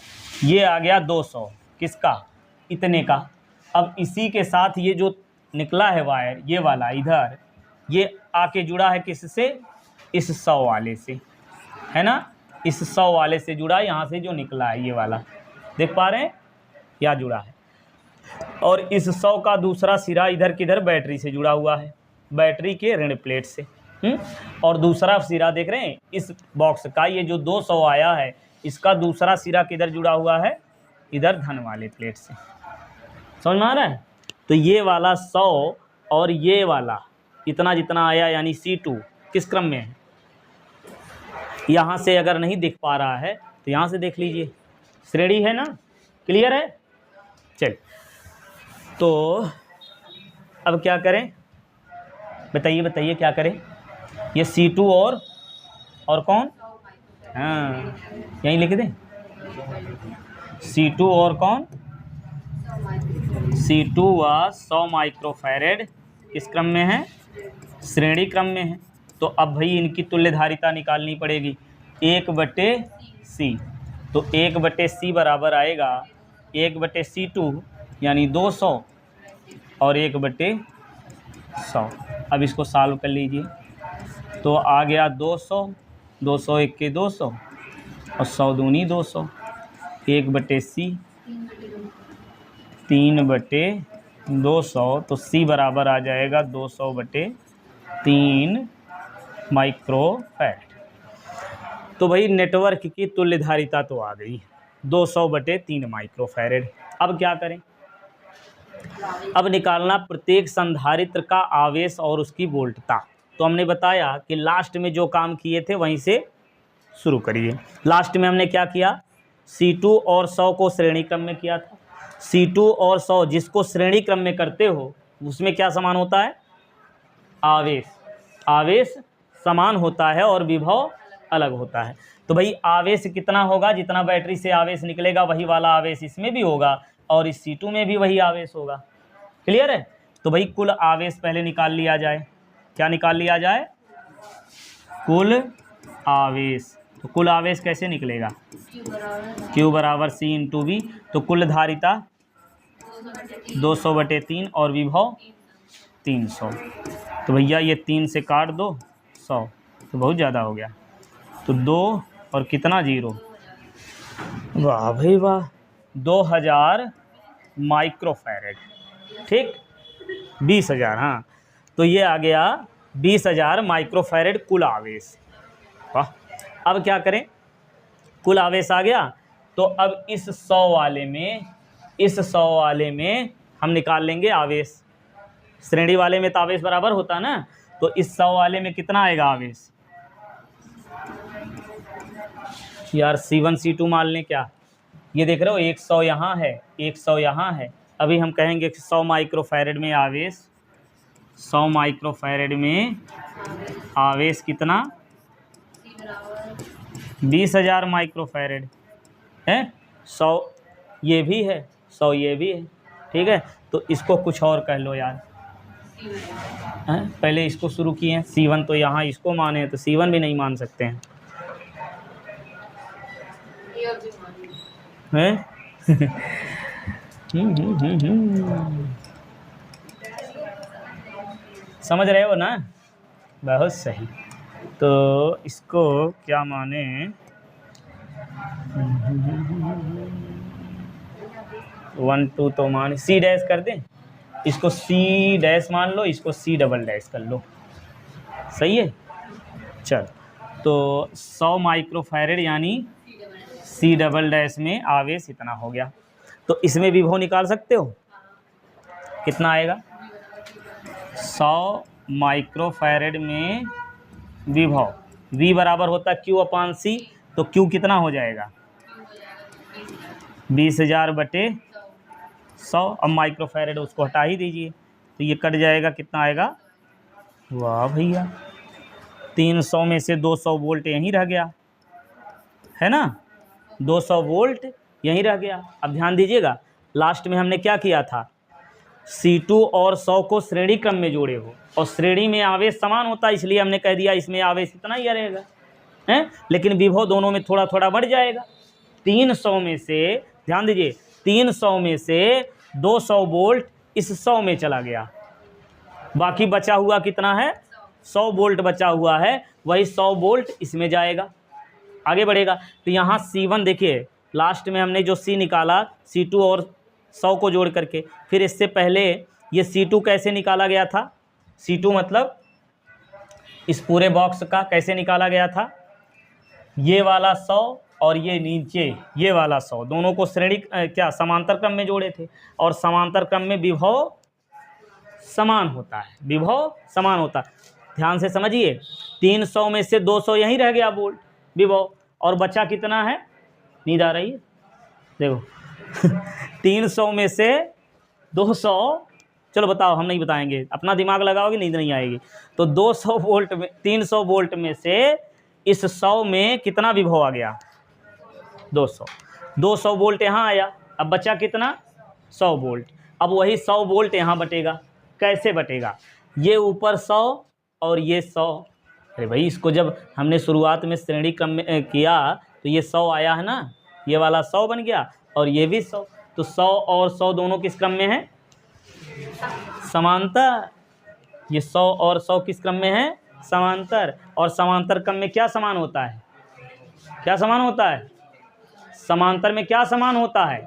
ये आ गया 200 किसका, इतने का। अब इसी के साथ ये जो निकला है वायर, ये वाला इधर, ये आके जुड़ा है किससे, इस 100 वाले से, है ना, इस 100 वाले से जुड़ा, यहाँ से जो निकला है ये वाला, देख पा रहे हैं, या जुड़ा है। और इस 100 का दूसरा सिरा इधर किधर बैटरी से जुड़ा हुआ है, बैटरी के ऋण प्लेट से। और दूसरा सिरा देख रहे हैं इस बॉक्स का, ये जो 200 आया है इसका दूसरा सिरा किधर जुड़ा हुआ है, इधर धन वाले प्लेट से। समझ में आ रहा है? तो ये वाला 100 और ये वाला इतना जितना आया यानी C2 किस क्रम में है, यहाँ से अगर नहीं दिख पा रहा है तो यहाँ से देख लीजिए, श्रेणी है ना, क्लियर है। चल तो अब क्या करें, बताइए क्या करें, ये C2 और कौन, हाँ यहीं लिख दें, C2 और कौन, C2 व 100 माइक्रोफैरेड किस क्रम में है, श्रेणी क्रम में है। तो अब भाई इनकी तुल्यधारिता निकालनी पड़ेगी, 1/C, तो 1/C बराबर आएगा 1/C2 यानी 200 और 1/100। अब इसको सॉल्व कर लीजिए, तो आ गया 200, 200 1 के 200 और 100 दूनी 200, 1/C 3/200, तो C बराबर आ जाएगा 200/3 माइक्रोफैरेड। तो भाई नेटवर्क की तुल्यधारिता तो आ गई 200/3 माइक्रोफैरेड। अब क्या करें, अब निकालना प्रत्येक संधारित्र का आवेश और उसकी वोल्टता। तो हमने बताया कि लास्ट में जो काम किए थे वहीं से शुरू करिए। लास्ट में हमने क्या किया, C2 और 100 को श्रेणी क्रम में किया था। C2 और 100 जिसको श्रेणी क्रम में करते हो उसमें क्या समान होता है, आवेश समान होता है और विभव अलग होता है। तो भाई आवेश कितना होगा, जितना बैटरी से आवेश निकलेगा वही वाला आवेश इसमें भी होगा और इस C2 में भी वही आवेश होगा। क्लियर है? तो भाई कुल आवेश पहले निकाल लिया जाए। क्या निकाल लिया जाए, कुल आवेश। तो कुल आवेश कैसे निकलेगा, Q बराबर C इंटू V। तो कुल धारिता 200/3 और विभव 300। तो भैया ये 3 से काट दो 100, तो बहुत ज़्यादा हो गया, तो 2 और कितना 0, वाह भाई वाह, 2000 माइक्रोफैरेड। ठीक, 20,000, हाँ, तो ये आ गया 20,000 माइक्रोफैरेड कुल आवेश। वाह, अब क्या करें, कुल आवेश आ गया, तो अब इस 100 वाले में हम निकाल लेंगे आवेश। श्रेणी वाले में तो आवेश बराबर होता है ना, तो इस 100 वाले में कितना आएगा आवेश, यार C1 C2 मान लें क्या, ये देख रहे हो 100 यहाँ है 100 यहाँ है। अभी हम कहेंगे कि 100 माइक्रोफैरेड में आवेश, 100 माइक्रोफैरेड में आवेश कितना, 20,000 माइक्रोफैरेड है। 100 ये भी है, 100 ये भी है, ठीक है। तो इसको कुछ और कह लो यार, हैं? पहले इसको शुरू किए हैं, C1 तो यहाँ इसको माने तो C1 भी नहीं मान सकते हैं, हैं? समझ रहे हो ना, बहुत सही। तो इसको क्या माने, 1 2 तो मान C डैश कर दें, इसको C डैश मान लो, इसको C डबल डैश कर लो, सही है। चल तो 100 माइक्रोफैरेड यानी C डबल डैश में आवेश इतना हो गया। तो इसमें विभव निकाल सकते हो, कितना आएगा, 100 माइक्रोफैरेड में विभव, V बराबर होता है Q/C, तो Q कितना हो जाएगा, 20,000 बटे 100। अब माइक्रोफैरेड उसको हटा ही दीजिए, तो ये कट जाएगा, कितना आएगा, वाह भैया 300 में से 200 वोल्ट यहीं रह गया, है ना, 200 वोल्ट यहीं रह गया। अब ध्यान दीजिएगा, लास्ट में हमने क्या किया था, C2 और 100 को श्रेणी क्रम में जोड़े हो, और श्रेणी में आवेश समान होता है, इसलिए हमने कह दिया इसमें आवेश इतना ही रहेगा, हैं। लेकिन विभव दोनों में थोड़ा थोड़ा बढ़ जाएगा। 300 में से, ध्यान दीजिए, 300 में से 200 वोल्ट इस 100 में चला गया, बाकी बचा हुआ कितना है, 100 वोल्ट बचा हुआ है, वही 100 वोल्ट इसमें जाएगा, आगे बढ़ेगा। तो यहाँ C1 देखिए, लास्ट में हमने जो C निकाला C2 और 100 को जोड़ करके, फिर इससे पहले ये C2 कैसे निकाला गया था, C2 मतलब इस पूरे बॉक्स का कैसे निकाला गया था, ये वाला 100 और ये नीचे ये वाला 100, दोनों को श्रेणी क्या समांतर क्रम में जोड़े थे, और समांतर क्रम में विभव समान होता है, विभव समान होता है। ध्यान से समझिए, 300 में से 200 यहीं रह गया वोल्ट विभव, और बचा कितना है, नींद आ रही है देखो 300 में से 200, चलो बताओ, हम नहीं बताएंगे, अपना दिमाग लगाओगे नींद नहीं आएगी। तो 200 वोल्ट में, 300 वोल्ट में से इस 100 में कितना विभव आ गया, 200, 200 वोल्ट यहाँ आया, अब बचा कितना, 100 वोल्ट। अब वही 100 वोल्ट यहाँ बटेगा, कैसे बटेगा, ये ऊपर 100 और ये 100, अरे भाई इसको जब हमने शुरुआत में श्रेणी क्रम में किया तो ये 100 आया है ना, ये वाला 100 बन गया और ये भी 100, तो 100 और 100 दोनों किस क्रम में है, समांतर। ये 100 और 100 किस क्रम में है, समांतर। और समांतर क्रम में क्या समान होता है, क्या समान होता है, समांतर में क्या समान होता है,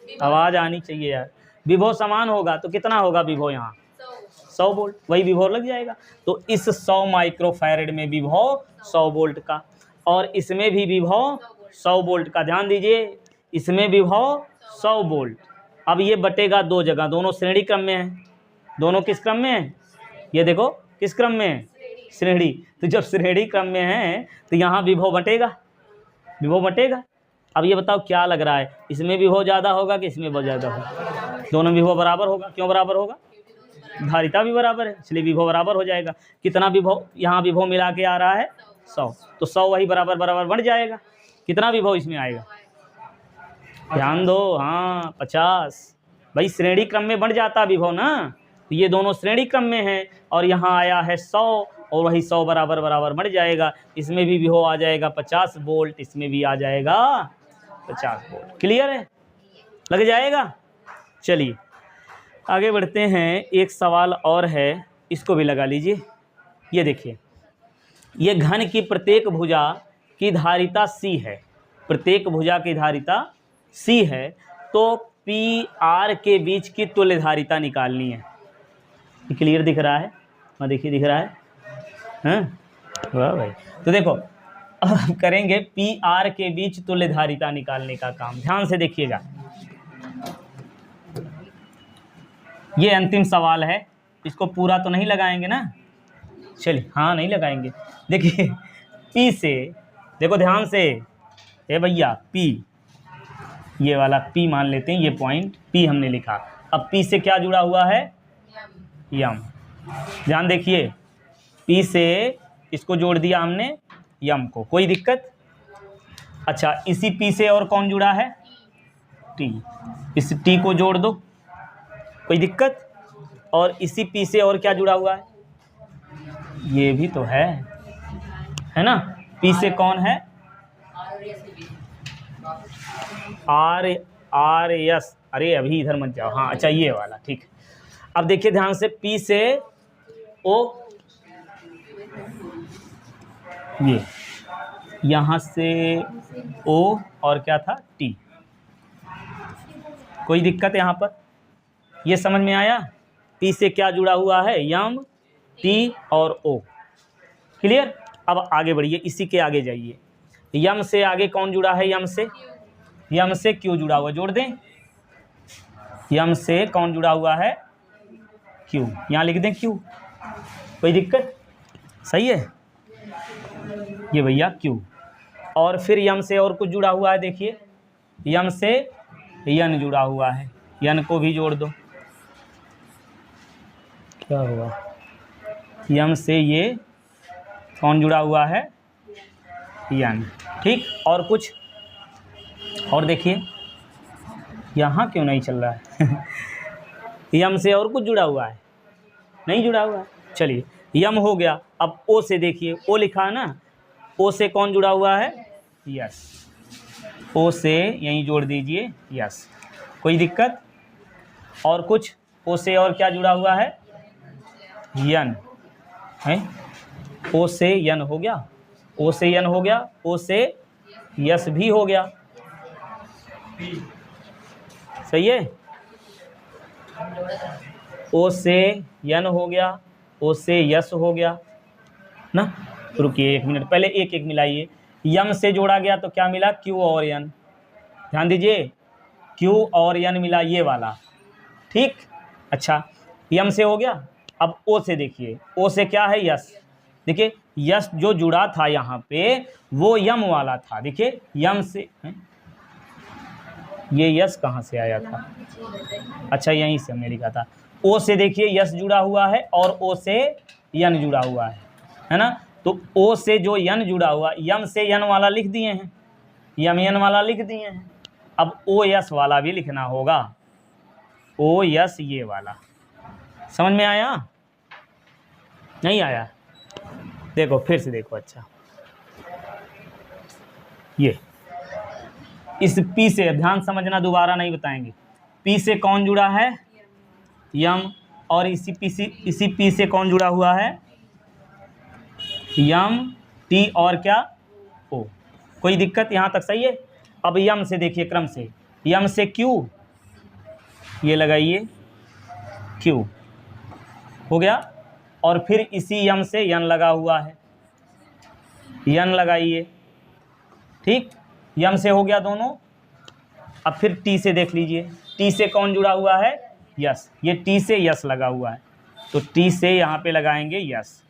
आवाज़ आनी चाहिए यार, विभव समान होगा तो कितना होगा विभव, यहाँ 100 वोल्ट, वही विभव लग जाएगा। तो इस 100 माइक्रोफैरेड में विभव 100 वोल्ट का, और इसमें भी विभव 100 वोल्ट का, ध्यान दीजिए, इसमें विभव 100 वोल्ट। अब ये बटेगा दो जगह, दोनों श्रेणी क्रम में है, दोनों किस क्रम में है, ये देखो किस क्रम में है, श्रेणी। तो जब श्रेणी क्रम में है तो यहाँ विभव बटेगा, विभव बटेगा। अब ये बताओ क्या लग रहा है, इसमें विभव ज़्यादा होगा कि इसमें बहुत ज़्यादा होगा, दोनों विभव बराबर होगा, क्यों बराबर होगा, धारिता भी बराबर है, इसलिए विभव बराबर हो जाएगा। कितना विभव, यहाँ विभव मिला के आ रहा है 100, तो 100 वही बराबर बराबर बढ़ जाएगा, कितना विभव इसमें आएगा, ध्यान दो, हाँ 50, भाई श्रेणी क्रम में बढ़ जाता विभव ना, तो ये दोनों श्रेणी क्रम में हैं, और यहाँ आया है 100 और वही 100 बराबर बराबर बढ़ जाएगा, इसमें भी विभव आ जाएगा 50 वोल्ट, इसमें भी आ जाएगा 50 वोल्ट। क्लियर है, लग जाएगा। चलिए आगे बढ़ते हैं, एक सवाल और है, इसको भी लगा लीजिए। ये देखिए, ये घन की प्रत्येक भुजा की धारिता C है, प्रत्येक भुजा की धारिता C है, तो पी आर के बीच की तुल्य धारिता निकालनी है। क्लियर दिख रहा है, हाँ देखिए दिख रहा है, हाँ वाह भाई। तो देखो अब करेंगे पी आर के बीच तुल्य धारिता निकालने का काम, ध्यान से देखिएगा। ये अंतिम सवाल है, इसको पूरा तो नहीं लगाएंगे ना, चलिए हाँ नहीं लगाएंगे। देखिए P से, देखो ध्यान से, ए भैया पी, ये वाला पी मान लेते हैं, ये पॉइंट पी हमने लिखा। अब पी से क्या जुड़ा हुआ है? यम। ध्यान देखिए, पी से इसको जोड़ दिया हमने यम को, कोई दिक्कत? अच्छा, इसी पी से और कौन जुड़ा है? टी। इस टी को जोड़ दो, कोई दिक्कत? और इसी पी से और क्या जुड़ा हुआ है? ये भी तो है ना? पी से कौन है? R S. अरे अभी इधर मत जाओ, हाँ अच्छा ये वाला, ठीक। अब देखिए ध्यान से, पी से ओ, ये यहां से ओ और क्या था? टी। कोई दिक्कत यहाँ पर? ये समझ में आया? पी से क्या जुड़ा हुआ है? यम, टी और ओ। क्लियर? अब आगे बढ़िए, इसी के आगे जाइए। यम से आगे कौन जुड़ा है? यम से क्यू जुड़ा हुआ, जोड़ दें। यम से कौन जुड़ा हुआ है? क्यू। यहाँ लिख दें क्यू, कोई दिक्कत? सही है, ये भैया क्यू। और फिर यम से और कुछ जुड़ा हुआ है, देखिए यम से यन जुड़ा हुआ है, यन को भी जोड़ दो। क्या हुआ? यम से ये कौन जुड़ा हुआ है? यन। ठीक, और कुछ? और देखिए यहाँ क्यों नहीं चल रहा है? यम से और कुछ जुड़ा हुआ है? नहीं जुड़ा हुआ है। चलिए, यम हो गया। अब ओ से देखिए, ओ लिखा है ना, ओ से कौन जुड़ा हुआ है? यस। ओ से यहीं जोड़ दीजिए यस, कोई दिक्कत? और कुछ? ओ से और क्या जुड़ा हुआ है? यन है। ओ से यन हो गया, ओ से यन हो गया, ओ से यस भी हो गया। सही है, ओ से यन हो गया, ओ से यस हो गया ना। रुकिए एक मिनट, पहले एक एक मिलाइए। यम से जोड़ा गया तो क्या मिला? क्यू और यन। ध्यान दीजिए, क्यू और यन मिला, ये वाला। ठीक, अच्छा यम से हो गया। अब ओ से देखिए, ओ से क्या है? यस। देखिए यस जो जुड़ा था यहाँ पे वो यम वाला था। देखिए यम से ये यस कहाँ से आया था? अच्छा यहीं से हमने लिखा था। ओ से देखिए यस जुड़ा हुआ है और ओ से यन जुड़ा हुआ है ना। तो ओ से जो यन जुड़ा हुआ, यम से यन वाला लिख दिए हैं, यम यन वाला लिख दिए हैं। अब ओ यस वाला भी लिखना होगा, ओ यस ये वाला। समझ में आया? नहीं आया? देखो फिर से देखो। अच्छा ये इस पी से ध्यान समझना, दोबारा नहीं बताएंगे। पी से कौन जुड़ा है? यम। और इसी पी से कौन जुड़ा हुआ है? यम, टी और क्या? ओ। कोई दिक्कत यहाँ तक? सही है। अब यम से देखिए क्रम से, यम से क्यू, ये लगाइए क्यू हो गया। और फिर इसी यम से यन लगा हुआ है, यन लगाइए। ठीक, यम से हो गया दोनों। अब फिर टी से देख लीजिए, टी से कौन जुड़ा हुआ है? यस। ये टी से यस लगा हुआ है, तो टी से यहाँ पे लगाएंगे यस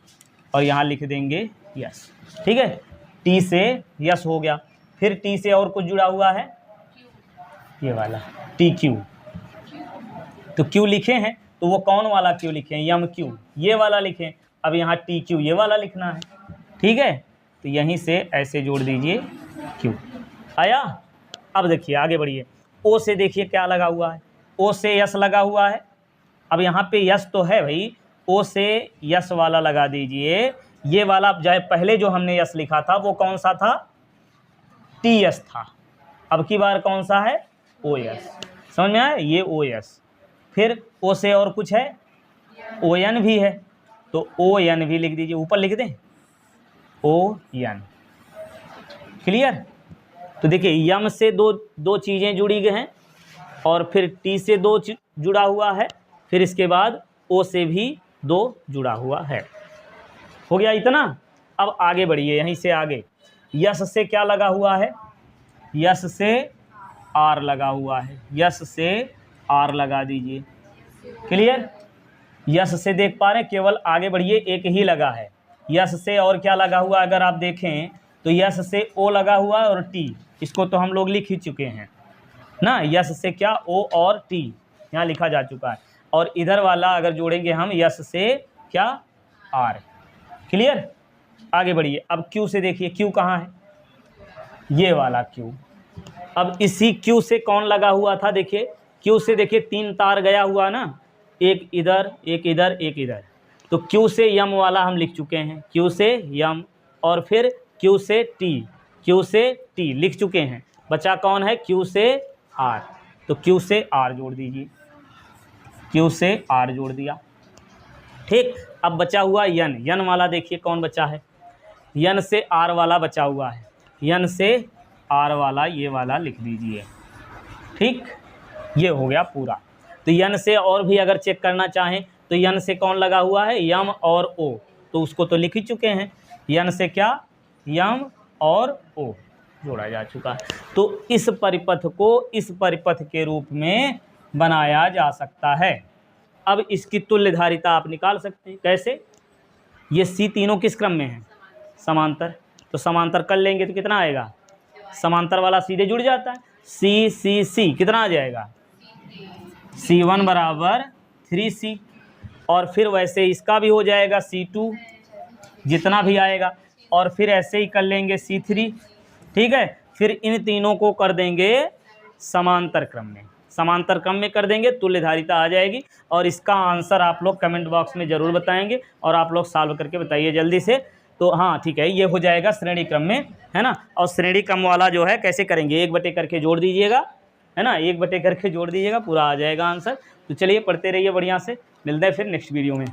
और यहाँ लिख देंगे यस। ठीक है, टी से यस हो गया। फिर टी से और कुछ जुड़ा हुआ है, ये वाला टी क्यू। तो क्यू लिखे हैं, तो वो कौन वाला क्यू लिखे हैं? यम क्यू, ये वाला लिखें। अब यहाँ टी क्यू ये वाला लिखना है। ठीक है, तो यहीं से ऐसे जोड़ दीजिए क्यू। आया? अब देखिए आगे बढ़िए। ओ से देखिए क्या लगा हुआ है? ओ से यस लगा हुआ है। अब यहाँ पे यस तो है भाई, ओ से यस वाला लगा दीजिए। ये वाला जो पहले जो हमने यस लिखा था वो कौन सा था? टी यस था। अब की बार कौन सा है? ओ यस। समझ में आया? ये ओ यस। फिर ओ से और कुछ है? ओ एन भी है, तो ओ एन भी लिख दीजिए, ऊपर लिख दें ओ एन। क्लियर? तो देखिए यम से दो चीज़ें जुड़ी गई हैं और फिर टी से दो जुड़ा हुआ है, फिर इसके बाद ओ से भी दो जुड़ा हुआ है। हो गया इतना? अब आगे बढ़िए, यहीं से आगे। यस से क्या लगा हुआ है? यस से आर लगा हुआ है, यस से आर लगा दीजिए। क्लियर? यस से देख पा रहे हैं, केवल आगे बढ़िए एक ही लगा है। यस से और क्या लगा हुआ अगर आप देखें तो यस से ओ लगा हुआ और टी, इसको तो हम लोग लिख ही चुके हैं ना, यस से क्या ओ और टी यहाँ लिखा जा चुका है। और इधर वाला अगर जोड़ेंगे हम यस से क्या आर। क्लियर, आगे बढ़िए। अब क्यू से देखिए, क्यू कहाँ है, ये वाला क्यू। अब इसी क्यू से कौन लगा हुआ था, देखिए क्यू से देखिए 3 तार गया हुआ ना, एक इधर एक इधर एक इधर, तो क्यू से यम वाला हम लिख चुके हैं, क्यू से यम, और फिर क्यू से टी, क्यू से टी लिख चुके हैं। बचा कौन है, क्यू से आर, तो क्यू से आर जोड़ दीजिए, क्यू से आर जोड़ दिया। ठीक, अब बचा हुआ यन, यन वाला देखिए कौन बचा है, यन से आर वाला बचा हुआ है, यन से आर वाला ये वाला लिख दीजिए। ठीक, ये हो गया पूरा। तो यन से और भी अगर चेक करना चाहें तो यन से कौन लगा हुआ है, यम और ओ, तो उसको तो लिख ही चुके हैं, यन से क्या यम और ओ जोड़ा जा चुका है। तो इस परिपथ को इस परिपथ के रूप में बनाया जा सकता है। अब इसकी तुल्यधारिता आप निकाल सकते हैं, कैसे, ये सी तीनों किस क्रम में है, समांतर, तो समांतर कर लेंगे तो कितना आएगा, समांतर वाला सीधे जुड़ जाता है, सी सी सी कितना आ जाएगा, C1 बराबर 3C, और फिर वैसे इसका भी हो जाएगा C2 जितना भी आएगा, और फिर ऐसे ही कर लेंगे C3। ठीक है, फिर इन तीनों को कर देंगे समांतर क्रम में, समांतर क्रम में कर देंगे, तुल्यधारिता आ जाएगी। और इसका आंसर आप लोग कमेंट बॉक्स में ज़रूर बताएंगे और आप लोग सॉल्व करके बताइए जल्दी से। तो हाँ ठीक है, ये हो जाएगा श्रेणी क्रम में, है ना। और श्रेणी क्रम वाला जो है कैसे करेंगे, 1 करके जोड़ दीजिएगा, है ना, 1 करके जोड़ दीजिएगा, पूरा आ जाएगा आंसर। तो चलिए पढ़ते रहिए बढ़िया से, मिलते हैं फिर नेक्स्ट वीडियो में।